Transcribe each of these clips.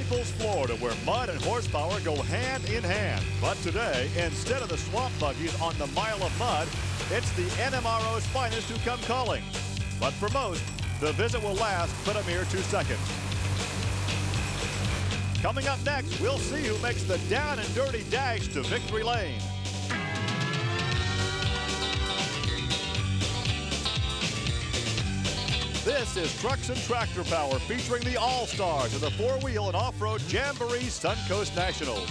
Naples, Florida, where mud and horsepower go hand in hand. But today, instead of the swamp buggies on the mile of mud, it's the NMRO's finest who come calling. But for most, the visit will last but a mere 2 seconds. Coming up next, we'll see who makes the down and dirty dash to victory lane. This is Trucks and Tractor Power, featuring the all-stars of the four-wheel and off-road Jamboree Suncoast Nationals.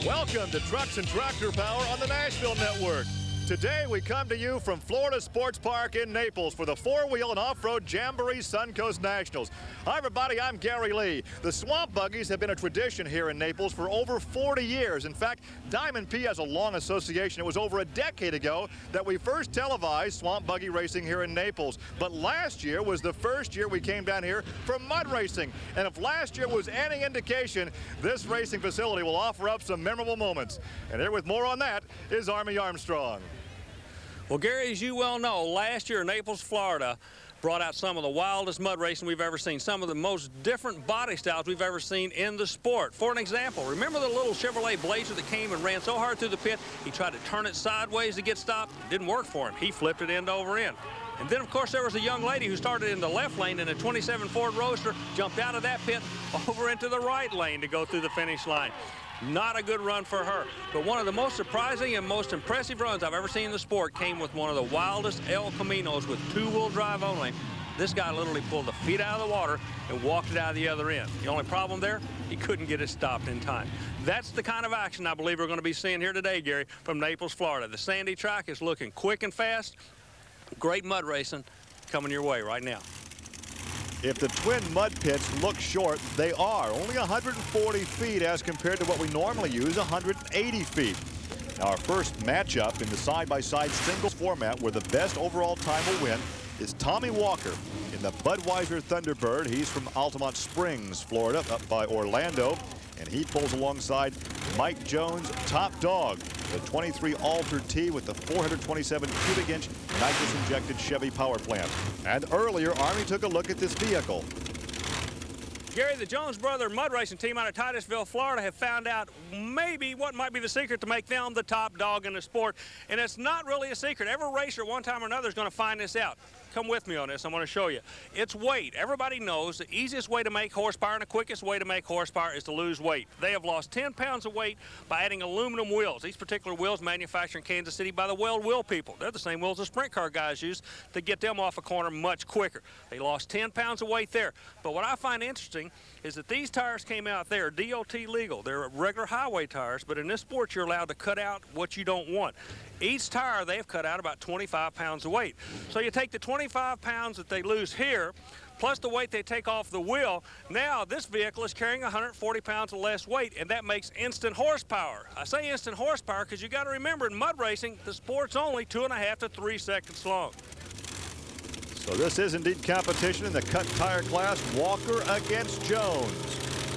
Welcome to Trucks and Tractor Power on the Nashville Network. Today we come to you from Florida Sports Park in Naples for the four-wheel and off-road Jamboree Suncoast Nationals. Hi everybody, I'm Gary Lee. The swamp buggies have been a tradition here in Naples for over 40 years. In fact, Diamond P has a long association. It was over a decade ago that we first televised swamp buggy racing here in Naples. But last year was the first year we came down here for mud racing. And if last year was any indication, this racing facility will offer up some memorable moments. And here with more on that is Army Armstrong. Well, Gary, as you well know, last year Naples, Florida brought out some of the wildest mud racing we've ever seen, some of the most different body styles we've ever seen in the sport. For an example, remember the little Chevrolet Blazer that came and ran so hard through the pit, he tried to turn it sideways to get stopped? It didn't work for him. He flipped it end over end. And then, of course, there was a young lady who started in the left lane in a 27 Ford Roadster, jumped out of that pit over into the right lane to go through the finish line. Not a good run for her. But one of the most surprising and most impressive runs I've ever seen in the sport came with one of the wildest El Caminos with two-wheel drive only. This guy literally pulled the feet out of the water and walked it out of the other end. The only problem there, he couldn't get it stopped in time. That's the kind of action I believe we're going to be seeing here today, Gary, from Naples, Florida. The sandy track is looking quick and fast. Great mud racing coming your way right now. If the twin mud pits look short, they are. Only 140 feet as compared to what we normally use, 180 feet. Our first matchup in the side-by-side singles format where the best overall time will win is Tommy Walker in the Budweiser Thunderbird. He's from Altamont Springs, Florida, up by Orlando. And he pulls alongside Mike Jones' Top Dog, the 23 Alter T with the 427 cubic inch nitrous-injected Chevy power plant. And earlier, Army took a look at this vehicle. Gary, the Jones brother mud racing team out of Titusville, Florida, have found out maybe what might be the secret to make them the top dog in the sport. And it's not really a secret. Every racer, one time or another, is going to find this out. Come with me on this. I'm going to show you. It's weight. Everybody knows the easiest way to make horsepower and the quickest way to make horsepower is to lose weight. They have lost 10 pounds of weight by adding aluminum wheels. These particular wheels manufactured in Kansas City by the Weld Wheel people. They're the same wheels the sprint car guys use to get them off a corner much quicker. They lost 10 pounds of weight there. But what I find interesting is that these tires came out there, DOT legal. They're regular highway tires, but in this sport you're allowed to cut out what you don't want. Each tire they've cut out about 25 pounds of weight. So you take the 25 pounds that they lose here, plus the weight they take off the wheel. Now this vehicle is carrying 140 pounds of less weight, and that makes instant horsepower. I say instant horsepower because you got to remember in mud racing, the sport's only 2.5 to 3 seconds long. So this is indeed competition in the cut tire class. Walker against Jones.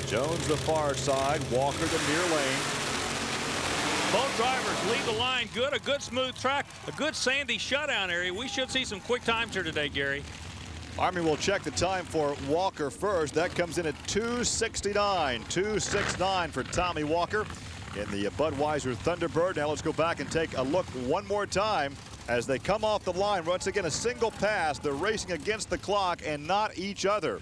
Jones the far side, Walker the near lane. Both drivers lead the line good, a good smooth track, a good sandy shutdown area. We should see some quick times here today, Gary. Army will check the time for Walker first. That comes in at 2:69. 2:69 for Tommy Walker in the Budweiser Thunderbird. Now let's go back and take a look one more time as they come off the line. Once again, a single pass. They're racing against the clock and not each other.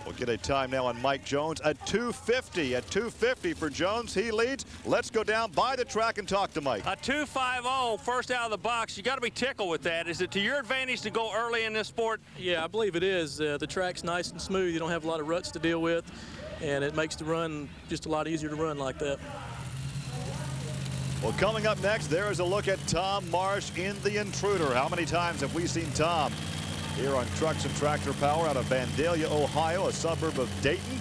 We'll get a time now on Mike Jones at 2:50. At 2:50 for Jones, he leads. Let's go down by the track and talk to Mike. A 2:50 first out of the box. You got to be tickled with that. Is it to your advantage to go early in this sport? Yeah, I believe it is. The track's nice and smooth. You don't have a lot of ruts to deal with, and it makes the run just a lot easier to run like that. Well, coming up next, there is a look at Tom Marsh in the Intruder. How many times have we seen Tom here on Trucks and Tractor Power out of Vandalia, Ohio, a suburb of Dayton?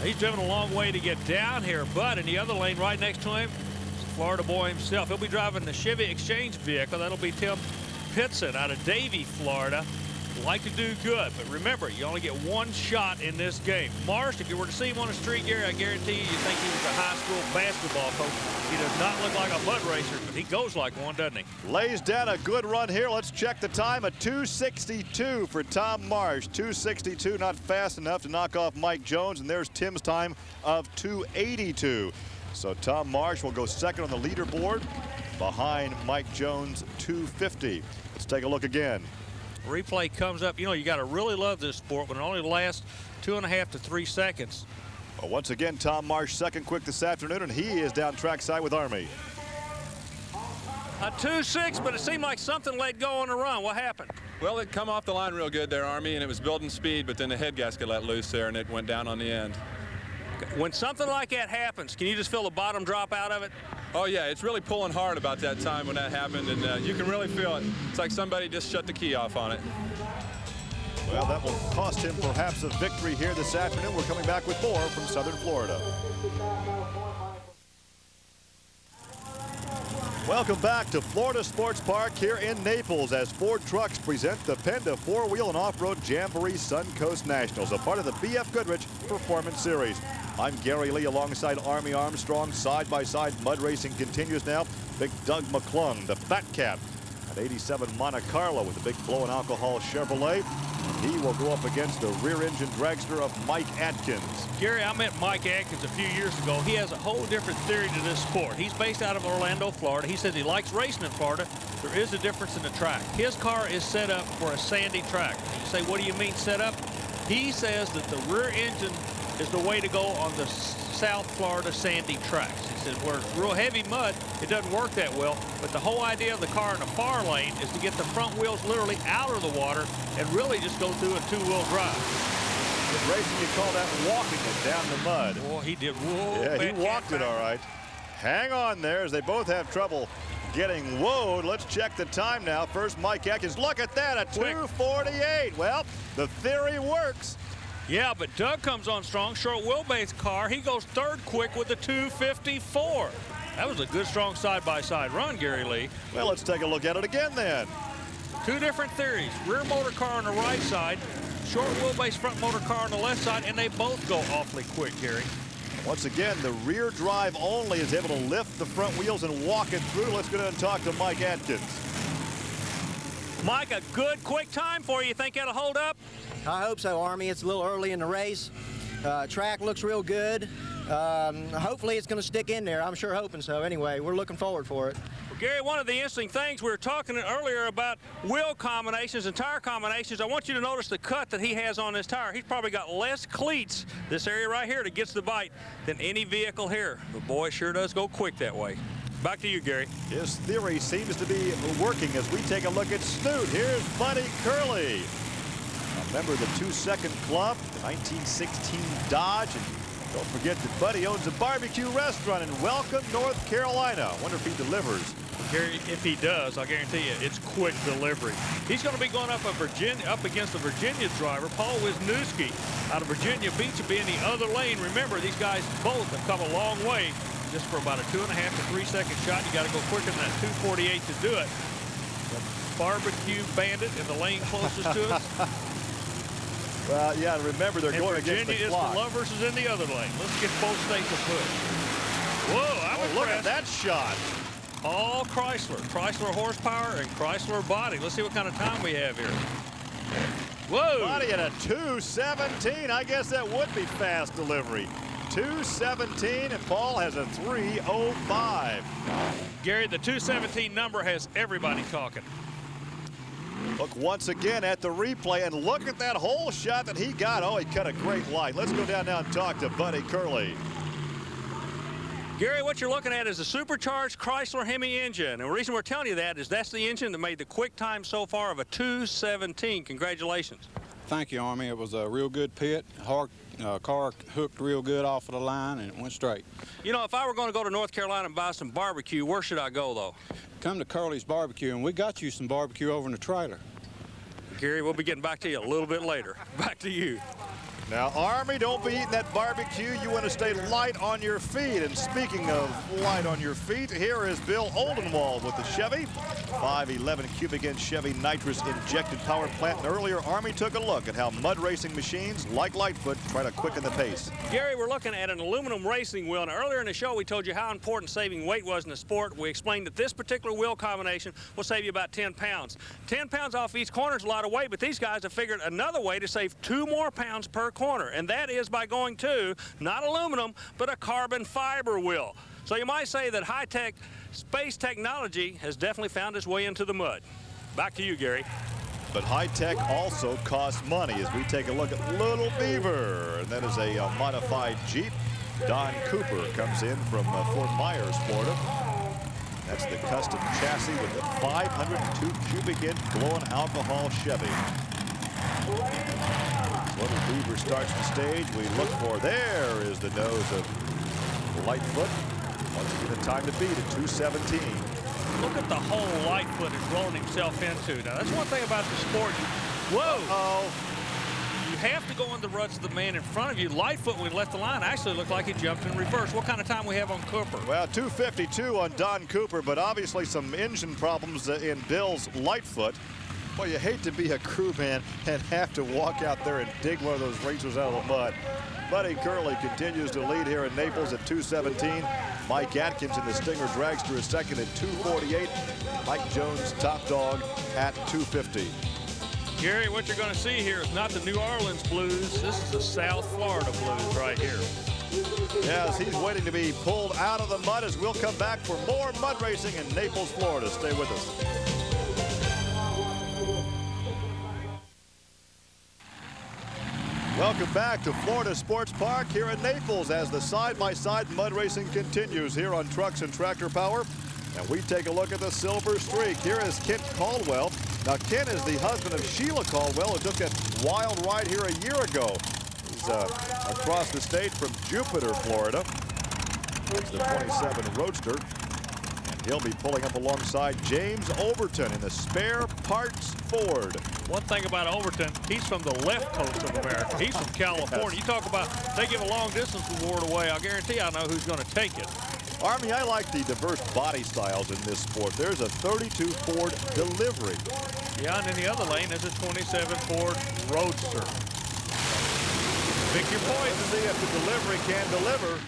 He's driven a long way to get down here, but in the other lane right next to him is the Florida boy himself. He'll be driving the Chevy Exchange vehicle. That'll be Tim Pitson out of Davie, Florida. like to do good, but remember, you only get one shot in this game. Marsh, if you were to see him on the street, Gary, I guarantee you think he was a high school basketball coach. He does not look like a mud racer, but he goes like one, doesn't he? Lays down a good run here. Let's check the time. A 2:62 for Tom Marsh. 2:62, not fast enough to knock off Mike Jones, and there's Tim's time of 2:82. So Tom Marsh will go second on the leaderboard behind Mike Jones, 2:50. Let's take a look again. Replay comes up. You know, you got to really love this sport when it only lasts 2.5 to 3 seconds. Well, once again, Tom Marsh second quick this afternoon, and he is down trackside with Army. A 2.6, but it seemed like something let go on the run. What happened? Well, it come off the line real good there, Army, and it was building speed, but then the head gasket let loose there, and it went down on the end. When something like that happens, can you just feel the bottom drop out of it? Oh, yeah, it's really pulling hard about that time when that happened, and you can really feel it. It's like somebody just shut the key off on it. Well, that will cost him perhaps a victory here this afternoon. We're coming back with more from Southern Florida. Welcome back to Florida Sports Park here in Naples as Ford Trucks present the Penda 4-Wheel and Off-Road Jamboree Suncoast Nationals, a part of the B.F. Goodrich Performance Series. I'm Gary Lee alongside Army Armstrong. Side-by-side mud racing continues now. Big Doug McClung, the Fat Cat, an 87 Monte Carlo with a big blow and alcohol Chevrolet. He will go up against the rear-engine dragster of Mike Atkins. Gary, I met Mike Atkins a few years ago. He has a whole different theory to this sport. He's based out of Orlando, Florida. He says he likes racing in Florida. There is a difference in the track. His car is set up for a sandy track. You say, what do you mean set up? He says that the rear engine is the way to go on the South Florida sandy tracks. He says where it's real heavy mud, it doesn't work that well. But the whole idea of the car in the far lane is to get the front wheels literally out of the water and really just go through a two-wheel drive. In racing, you call that walking it down the mud. Boy, he did. Whoa, yeah, he walked it all right. Hang on there as they both have trouble getting whoa. Let's check the time now. First, Mike Atkins. Look at that, a 2:48. Well, the theory works. Yeah, but Doug comes on strong, short wheelbase car. He goes third quick with a 2:54. That was a good, strong side-by-side run, Gary Lee. Well, let's take a look at it again then. Two different theories. Rear motor car on the right side, short wheelbase front motor car on the left side, and they both go awfully quick, Gary. Once again, the rear drive only is able to lift the front wheels and walk it through. Let's go down and talk to Mike Atkins. Mike, a good, quick time for you. Think that'll hold up? I hope so, Army. It's a little early in the race. Track looks real good. Hopefully it's going to stick in there. I'm sure hoping so. Anyway, we're looking forward for it. Well, Gary, one of the interesting things we were talking earlier about wheel combinations and tire combinations, I want you to notice the cut that he has on his tire. He's probably got less cleats, this area right here, that gets the bite than any vehicle here. But boy, it sure does go quick that way. Back to you, Gary. His theory seems to be working as we take a look at Snoot. Here's Buddy Curley. A member of the 2-Second Club, the 1916 Dodge. And don't forget that Buddy owns a barbecue restaurant in Welcome, North Carolina. I wonder if he delivers. Gary, if he does, I'll guarantee you, it's quick delivery. He's going to be going up against the Virginia driver, Paul Wisniewski, out of Virginia Beach, will be in the other lane. Remember, these guys both have come a long way. Just for about a 2.5 to 3 second shot, you got to go quicker than that 2:48 to do it. The barbecue bandit in the lane closest to us. Well, yeah, remember they're going against the clock. Virginia is the lovers is in the other lane. Let's get both states a push. Whoa, I was look at that shot. All Chrysler. Chrysler horsepower and Chrysler body. Let's see what kind of time we have here. Whoa. Body at a 2:17. I guess that would be fast delivery. 2:17, and Paul has a 3:05. Gary, the 2:17 number has everybody talking. Look once again at the replay, and look at that hole shot that he got. Oh, he cut a great line. Let's go down now and talk to Buddy Curley. Gary, what you're looking at is a supercharged Chrysler Hemi engine. And the reason we're telling you that is that's the engine that made the quick time so far of a 2:17. Congratulations. Thank you, Army. It was a real good pit. Car hooked real good off of the line, and it went straight. You know, if I were going to go to North Carolina and buy some barbecue, where should I go, though? Come to Curly's Barbecue, and we got you some barbecue over in the trailer. Gary, we'll be getting back to you a little bit later. Back to you. Now, Army, don't be eating that barbecue. You want to stay light on your feet. And speaking of light on your feet, here is Bill Oldenwald with the Chevy. 511 cubic inch Chevy nitrous injected power plant. And earlier, Army took a look at how mud racing machines like Lightfoot try to quicken the pace. Gary, we're looking at an aluminum racing wheel. And earlier in the show, we told you how important saving weight was in the sport. We explained that this particular wheel combination will save you about 10 pounds. 10 pounds off each corner is a lot of weight, but these guys have figured another way to save 2 more pounds per corner, and that is by going to not aluminum but a carbon fiber wheel. So you might say that high-tech space technology has definitely found its way into the mud. Back to you, Gary. But high-tech also costs money as we take a look at Little Beaver, and that is a modified Jeep. Don Cooper comes in from Fort Myers, Florida. That's the custom chassis with the 502 cubic inch glowing alcohol Chevy. Little Beaver starts the stage. We look for, there is the nose of Lightfoot. Once again, the time to beat at 2:17. Look at the hole Lightfoot is rolling himself into. Now, that's one thing about the sport. Whoa! You have to go in the ruts of the man in front of you. Lightfoot, when he left the line, actually looked like he jumped in reverse. What kind of time we have on Cooper? Well, 2:52 on Don Cooper, but obviously some engine problems in Bill's Lightfoot. Well, you hate to be a crewman and have to walk out there and dig one of those racers out of the mud. Buddy Curley continues to lead here in Naples at 2:17. Mike Atkins in the Stinger Dragster is second at 2:48. Mike Jones, top dog, at 2:50. Gary, what you're going to see here is not the New Orleans blues. This is the South Florida blues right here. Yes, he's waiting to be pulled out of the mud as we'll come back for more mud racing in Naples, Florida. Stay with us. Welcome back to Florida Sports Park here in Naples as the side-by-side mud racing continues here on Trucks and Tractor Power. And we take a look at the Silver Streak. Here is Kent Caldwell. Now, Kent is the husband of Sheila Caldwell, who took that wild ride here a year ago. He's across the state from Jupiter, Florida. That's the 27 Roadster. And he'll be pulling up alongside James Overton in the Spare Parts Ford. One thing about Overton, he's from the left coast of America. He's from California. You talk about they give a long distance award away. I'll guarantee I know who's going to take it. Army, I like the diverse body styles in this sport. There's a 32 Ford Delivery. Yeah, and in the other lane is a 27 Ford Roadster. Pick your poison. See if the Delivery can deliver.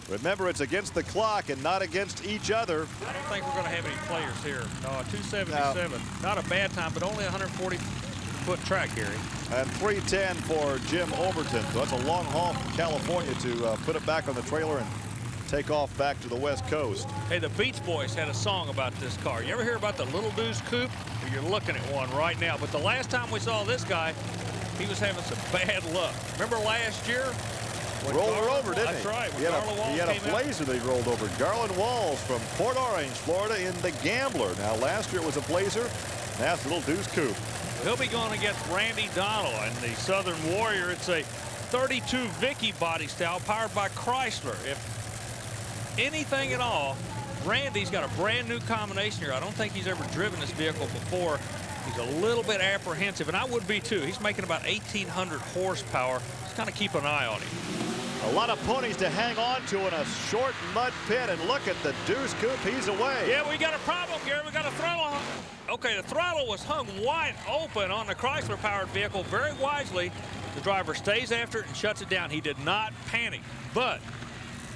Remember, it's against the clock and not against each other. I don't think we're going to have any players here. No, 277. No. Not a bad time, but only a 140-foot track, Gary. And 310 for Jim Overton. So that's a long haul from California to put it back on the trailer and take off back to the West Coast. Hey, the Beach Boys had a song about this car. You ever hear about the Little Deuce Coupe? Well, you're looking at one right now. But the last time we saw this guy, he was having some bad luck. Remember last year? Rolled her over, didn't he? That's right. He had a Blazer that he rolled over. Garland Walls from Port Orange, Florida in the Gambler. Now, last year it was a Blazer. Now it's a Little Deuce Coupe. He'll be going against Randy Donnell in the Southern Warrior. It's a 32 Vicky body style powered by Chrysler. If anything at all, Randy's got a brand new combination here. I don't think he's ever driven this vehicle before. He's a little bit apprehensive, and I would be too. He's making about 1,800 horsepower. Just kind of keep an eye on him. A lot of ponies to hang on to in a short mud pit, and look at the Deuce Coupe. He's away. Yeah, we got a problem, Gary. We got a throttle. Okay, the throttle was hung wide open on the Chrysler-powered vehicle. Very wisely, the driver stays after it and shuts it down. He did not panic, but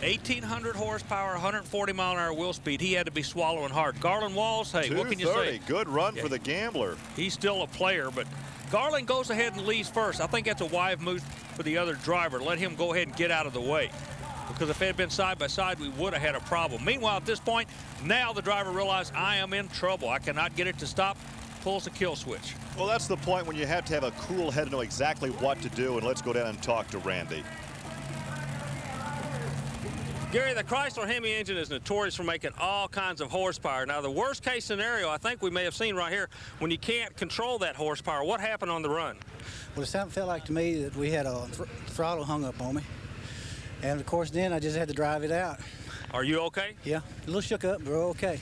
1,800 horsepower, 140-mile-an-hour wheel speed. He had to be swallowing hard. Garland Walls, hey, what can you say? Good run for the Gambler. He's still a player, but Garland goes ahead and leads first. I think that's a wise move for the other driver. Let him go ahead and get out of the way. Because if it had been side by side, we would have had a problem. Meanwhile, at this point, now the driver realized I am in trouble. I cannot get it to stop. Pulls the kill switch. Well, that's the point when you have to have a cool head to know exactly what to do. And let's go down and talk to Randy. Gary, the Chrysler Hemi engine is notorious for making all kinds of horsepower. Now, the worst case scenario I think we may have seen right here, when you can't control that horsepower, what happened on the run? Well, it felt like to me that we had a throttle hung up on me. And, of course, then I just had to drive it out. Are you okay? Yeah, a little shook up, but we're okay.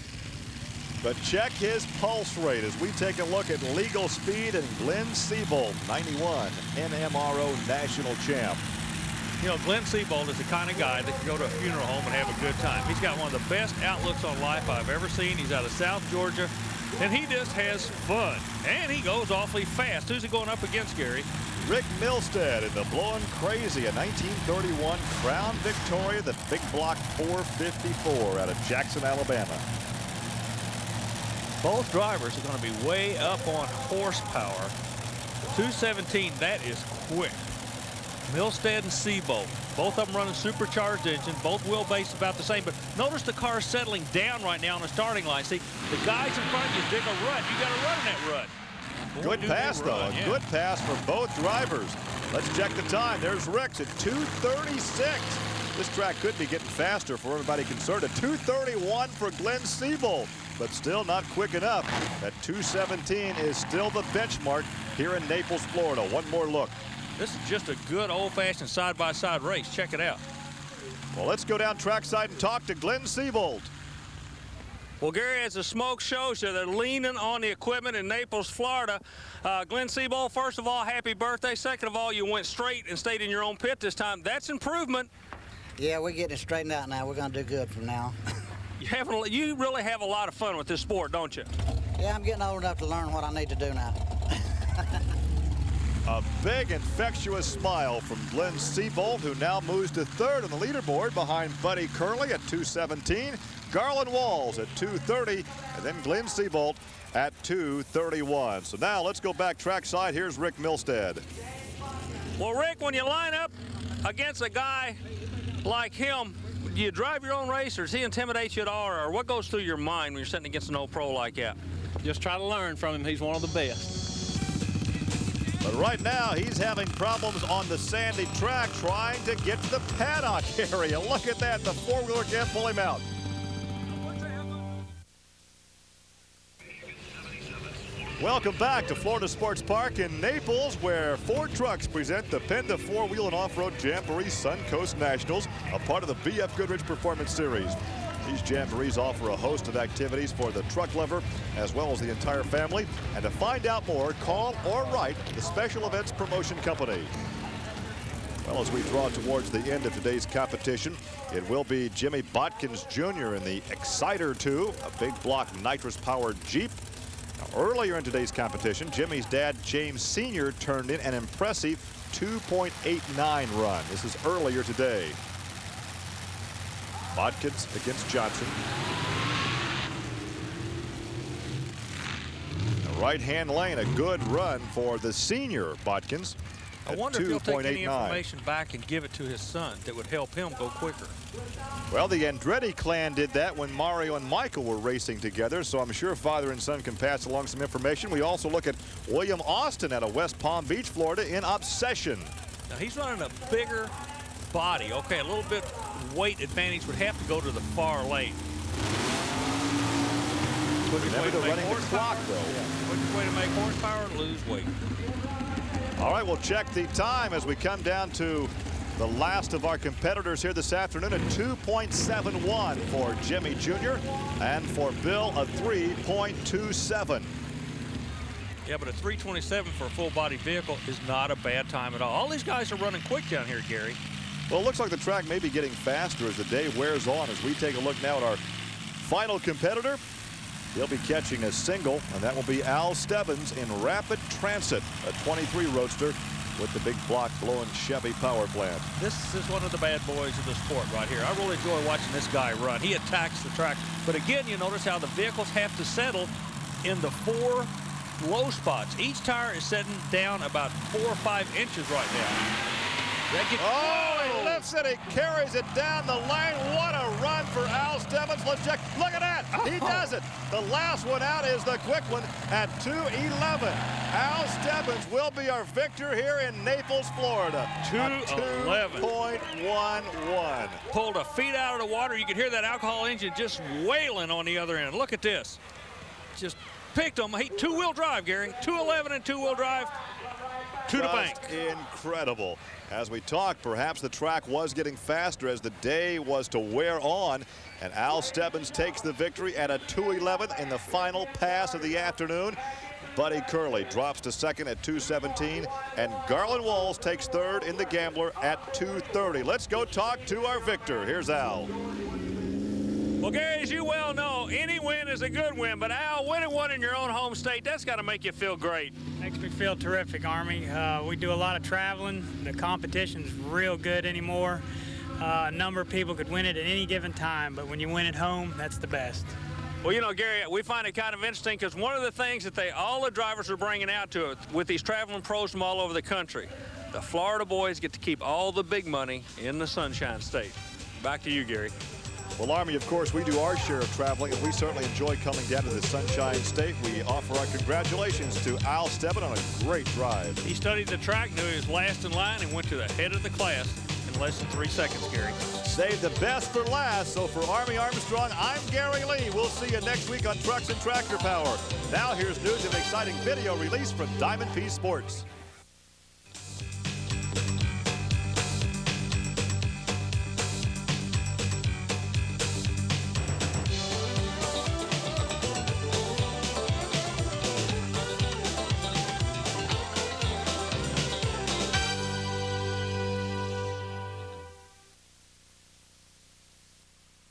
but check his pulse rate as we take a look at legal speed and Glenn Seabold, 91 NMRO national champ. You know, Glenn Seabold is the kind of guy that can go to a funeral home and have a good time. He's got one of the best outlooks on life I've ever seen. He's out of South Georgia, and he just has fun. And he goes awfully fast. Who's he going up against, Gary? Rick Milstead in the Blowin' Crazy, a 1931 Crown Victoria, the big block 454 out of Jackson, Alabama. Both drivers are going to be way up on horsepower. 217, that is quick. Milstead and Seabold, both of them running supercharged engine, both wheelbase about the same, but notice the car settling down right now on the starting line. See, the guys in front of you dig a rut. You got to run in that rut. Good pass, though. A good pass for both drivers. Let's check the time. There's Rick's at 2:36. This track could be getting faster for everybody concerned. A 2:31 for Glenn Seabold, but still not quick enough. That 2:17 is still the benchmark here in Naples, Florida. One more look. This is just a good old-fashioned side-by-side race. Check it out. Well, let's go down trackside and talk to Glenn Seabold. Well, Gary, as the smoke shows you, they're leaning on the equipment in Naples, Florida. Glenn Seabold, first of all, happy birthday. Second of all, you went straight and stayed in your own pit this time. That's improvement. Yeah, we're getting it straightened out now. We're going to do good from now. You really have a lot of fun with this sport, don't you? Yeah, I'm getting old enough to learn what I need to do now. A big, infectious smile from Glenn Seabold, who now moves to third on the leaderboard behind Buddy Curley at 2:17, Garland Walls at 2:30, and then Glenn Seabold at 2:31. So now let's go back trackside. Here's Rick Milstead. Well, Rick, when you line up against a guy like him, do you drive your own race, or does he intimidate you at all, or what goes through your mind when you're sitting against an old pro like that? Just try to learn from him. He's one of the best. But right now, he's having problems on the sandy track trying to get to the paddock area. Look at that. The four-wheeler can't pull him out. Welcome back to Florida Sports Park in Naples, where Ford Trucks present the Penda four-wheel and off-road Jamboree Suncoast Nationals, a part of the BF Goodrich Performance Series. These jamborees offer a host of activities for the truck lover as well as the entire family. And to find out more, call or write the Special Events Promotion Company. Well, as we draw towards the end of today's competition, it will be Jimmy Botkins Jr. in the Exciter 2, a big block nitrous-powered Jeep. Now, earlier in today's competition, Jimmy's dad, James Sr., turned in an impressive 2.89 run. This is earlier today. Botkins against Johnson. The right-hand lane, a good run for the senior Botkins. I wonder if he'll take any information back and give it to his son that would help him go quicker. Well, the Andretti clan did that when Mario and Michael were racing together, so I'm sure father and son can pass along some information. We also look at William Austin out of West Palm Beach, Florida, in Obsession. Now, he's running a bigger body. Okay, a little bit weight advantage would have to go to the far lane. Remember to running the clock, though. Yeah. Quickest way to make horsepower and lose weight. All right, we'll check the time as we come down to the last of our competitors here this afternoon. A 2.71 for Jimmy Jr. and for Bill a 3.27. Yeah, but a 3.27 for a full-body vehicle is not a bad time at all. All these guys are running quick down here, Gary. Well, it looks like the track may be getting faster as the day wears on. As we take a look now at our final competitor, he'll be catching a single, and that will be Al Stebbins in Rapid Transit, a 23 Roadster with the big block blowing Chevy power plant. This is one of the bad boys of the sport right here. I really enjoy watching this guy run. He attacks the track. But again, you notice how the vehicles have to settle in the 4 low spots. Each tire is setting down about 4 or 5 inches right now. He lifts it, he carries it down the lane. What a run for Al Stebbins. Let's check. Look at that. He does it. The last one out is the quick one at 2:11. Al Stebbins will be our victor here in Naples, Florida. 2:11.11. Pulled a feet out of the water. You could hear that alcohol engine just wailing on the other end. Look at this. Just picked him. Two-wheel drive, Gary. 211 and two-wheel drive. To the bank. Incredible. As we talk, perhaps the track was getting faster as the day was to wear on. And Al Stebbins takes the victory at a 2:11 in the final pass of the afternoon. Buddy Curley drops to second at 2:17, and Garland Walls takes third in the Gambler at 2:30. Let's go talk to our victor. Here's Al. Well, Gary, as you well know, any win is a good win, but Al, winning one in your own home state, that's got to make you feel great. Makes me feel terrific, Army. We do a lot of traveling. The competition's real good anymore. A number of people could win it at any given time, but when you win at home, that's the best. Well, you know, Gary, we find it kind of interesting because one of the things that all the drivers are bringing out to it with these traveling pros from all over the country, the Florida boys get to keep all the big money in the Sunshine State. Back to you, Gary. Well, Army, of course, we do our share of traveling, and we certainly enjoy coming down to the Sunshine State. We offer our congratulations to Al Stebbins on a great drive. He studied the track, knew he was last in line, and went to the head of the class in less than 3 seconds, Gary. Save the best for last. So for Army Armstrong, I'm Gary Lee. We'll see you next week on Trucks and Tractor Power. Now here's news and exciting video release from Diamond P Sports.